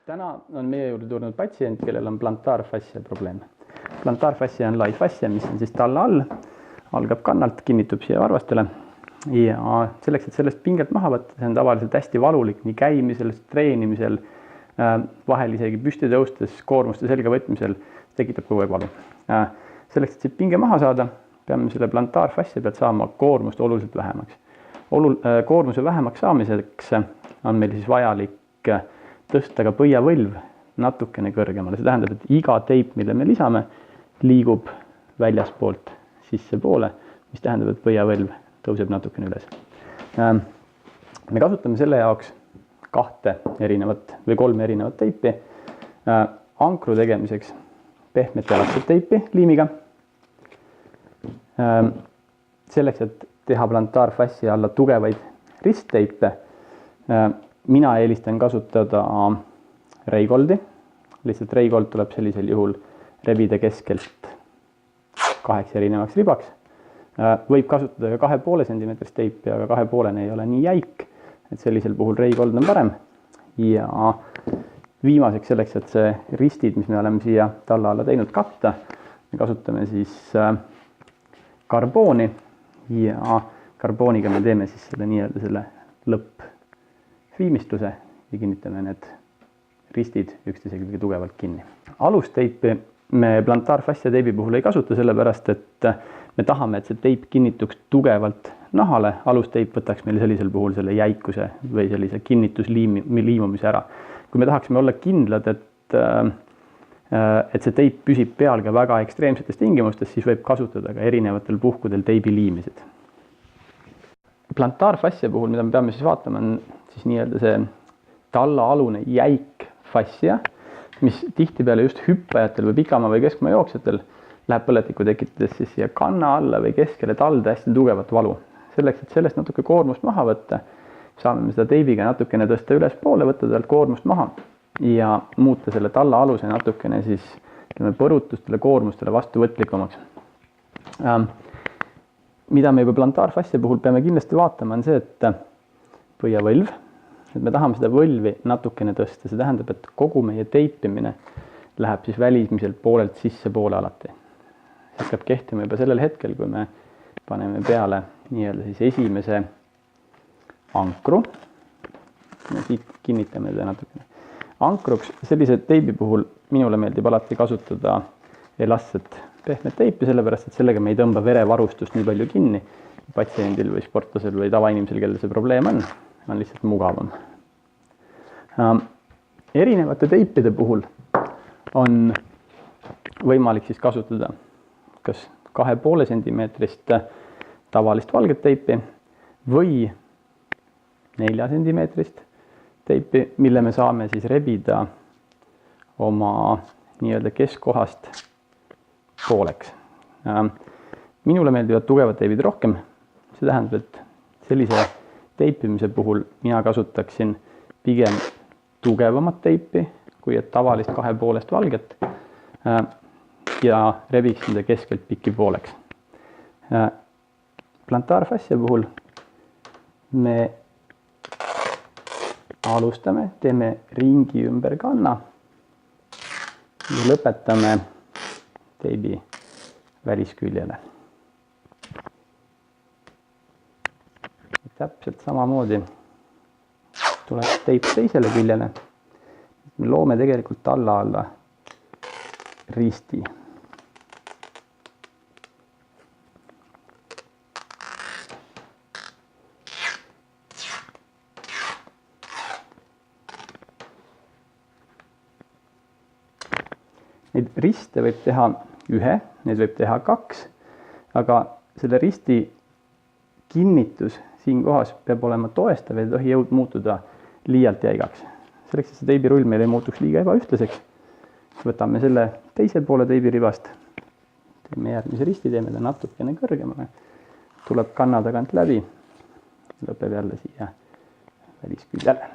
Täna on meie juurde tulnud patsient, kellel on plantaarfassia probleem. Plantaarfassia on lai fassia, mis on siis talla all, algab kannalt, kinnitub siia varvastele ja selleks, et sellest pinget maha võtta, see on tavaliselt hästi valulik nii käimisel, treenimisel, vahel isegi püsti tõustes, koormuste selga võtmisel, tekitab kogu aeg valu. Selleks, et see pinge maha saada, peame selle plantaarfassia pealt saama koormust oluliselt vähemaks. Koormuse vähemaks saamiseks on meil siis vajalik tõsta ka põiavõlv natukene kõrgemale. See tähendab, et iga teip, mille me lisame, liigub väljaspoolt sissepoole, mis tähendab, et põiavõlv tõuseb natukene üles. Me kasutame selle jaoks 2 erinevat või 3 erinevat teipi. Ankru tegemiseks pehmet elastit teipi liimiga. Selleks, et teha plantaarfassia alla tugevaid ristteipe, mina eelistan kasutada Reigoldi. Lihtsalt Reigold tuleb sellisel juhul rebida keskelt 8 erinevaks ribaks. Võib kasutada ka 2,5 cm teipi, aga 2,5 ei ole nii jäik, et sellisel puhul Reigold on parem. Ja viimaseks selleks, et see ristid, mis me oleme siia talla alla teinud katta, me kasutame siis karbooni ja karbooniga me teeme siis selle nii-öelda selle lõppviimistluse ja kinnitame need ristid üksteisega kõige tugevalt kinni. Alusteipi me plantaarfassia teibi puhul ei kasuta, sellepärast et me tahame, et see teip kinnituks tugevalt nahale. Alusteip võtaks meil sellisel puhul selle jäikuse või sellise kinnitusliimumise ära. Kui me tahaksime olla kindlad, et see teip püsib peal ka väga ekstreemsetes tingimustes, siis võib kasutada ka erinevatel puhkudel teibi liimisid. Plantaarfassia puhul, mida me peame siis vaatama, on siis nii-öelda see tallaalune jäik fassia, mis tihtipeale just hüppajatel või pikamaa või keskmaa jooksjatel läheb põletiku tekitades siis siia kanna alla või keskele talde hästi tugevat valu. Selleks, et sellest natuke koormust maha võtta, saame me seda teibiga natukene tõsta üles poole, võtta talt koormust maha ja muuta selle talla aluse natukene siis põrutustele, koormustele vastuvõtlikumaks. Mida me juba plantaarfassia puhul peame kindlasti vaatama, on see, et põiavõlv, et me tahame seda võlvi natukene tõsta. See tähendab, et kogu meie teipimine läheb siis välismiselt poolelt sissepoole alati. See hakkab kehtima juba sellel hetkel, kui me paneme peale nii-öelda siis esimese ankru. Ja siit kinnitame seda natukene. Ankruks sellise teibi puhul minule meeldib alati kasutada elastset pehmet teipi, sellepärast, et sellega me ei tõmba verevarustust nii palju kinni. Patsiendil või sportlasel või tavainimesel, kellel see probleem on lihtsalt mugavam. Erinevate teipide puhul on võimalik siis kasutada kas 2,5 cm tavalist valget teipi või 4 cm teipi, mille me saame siis rebida oma nii-öelda keskkohast pooleks. Minule meeldivad tugevad teibid rohkem. See tähendab, et sellise teipimise puhul mina kasutaksin pigem tugevamat teipi, kui et tavalist 2,5 valget ja rebiksin seda keskelt pikki pooleks. Plantaarfassia puhul me alustame, teeme ringi ümber kanna ja lõpetame teibi välisküljele. Täpselt samamoodi tuleb teip teisele küljele. Me loome tegelikult talla alla risti. Neid riste võib teha 1, neid võib teha 2, aga selle risti kinnitus siin kohas peab olema toestav ja ei tohi jõud muutuda liialt jäigaks. Selleks, et see teibirull meil ei muutuks liiga ebaühtlaseks, võtame selle teise poole teibiribast, teeme järgmise risti, teeme ta natukene kõrgemale, tuleb kanna tagant läbi, lõpeb jälle siia välisküljele.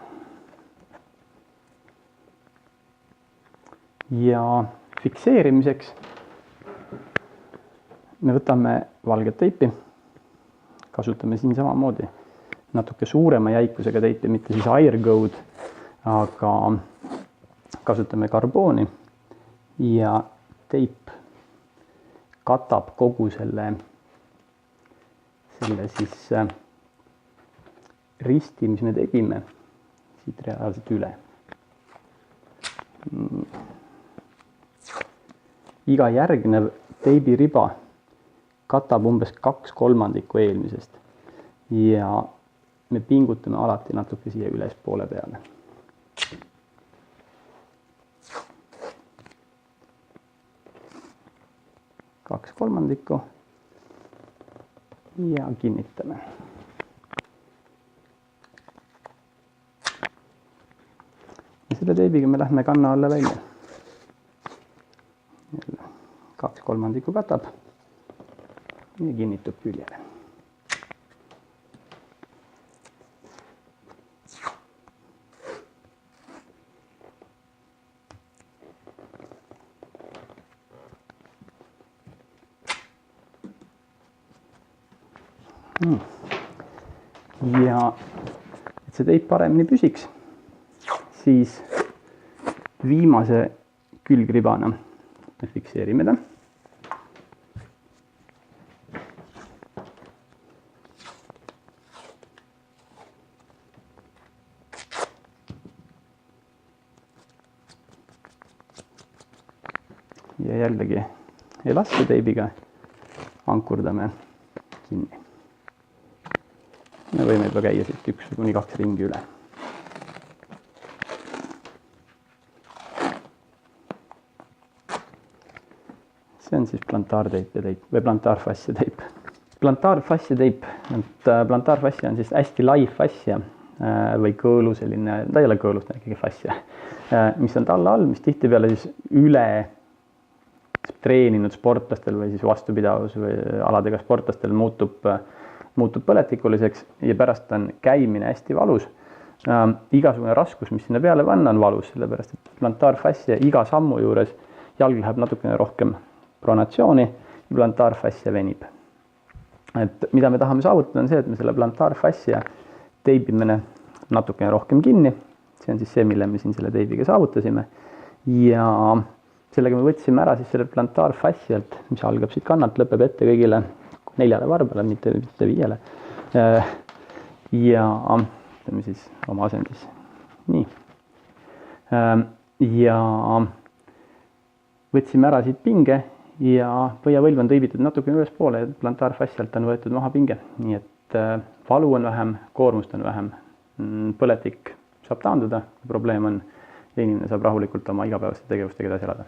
Ja fikseerimiseks me võtame valget teipi, kasutame siin samamoodi natuke suurema jäikusega teipi, mitte siis Airgoad, aga kasutame karbooni ja teip katab kogu selle siis risti, mis me tegime siit reaalselt üle. Iga järgnev teibiriba katab umbes 2/3 eelmisest ja me pingutame alati natuke siia ülespoole peale. Kaks kolmandikku ja kinnitame. Ja selle teibiga me lähme kanna alla välja. 2/3 katab ja kinnitub küljele. Ja et see teip paremini püsiks, siis viimase külgribana me fikseerime ta. Ja jällegi elastiteibiga ankurdame kinni. Me võime juba käia siit 1–2 ringi üle. See on siis plantaarteip või plantaarfassia teip. Plantaarfassia teip, plantaarfassia on siis hästi lai fassia või kõõlu selline, ta ei ole kõõlust, ikkagi fassia, mis on talla all, mis tihtipeale siis üle treeninud sportlastel või siis vastupidavus või aladega sportlastel muutub põletikuliseks ja pärast on käimine hästi valus. Igasugune raskus, mis sinna peale panna, on valus, sellepärast et plantaarfassia iga sammu juures jalg läheb natukene rohkem pronatsiooni ja plantaarfassia venib. Et mida me tahame saavutada on see, et me selle plantaarfassia teibime natukene rohkem kinni. See on siis see, mille me siin selle teibiga saavutasime. Ja sellega me võtsime ära siis selle plantaarfassialt, mis algab siit kannalt, lõpeb ette kõigile 4 varbale, mitte 5. Ja teeme siis oma asendis. Nii. Ja võtsime ära siit pinge ja põhjavõlv on tõibitud natuke üles poole ja plantaarfassialt on võetud maha pinge. Nii et valu on vähem, koormust on vähem, põletik saab taanduda, probleem on ja inimene saab rahulikult oma igapäevaste tegevustega edasi elada.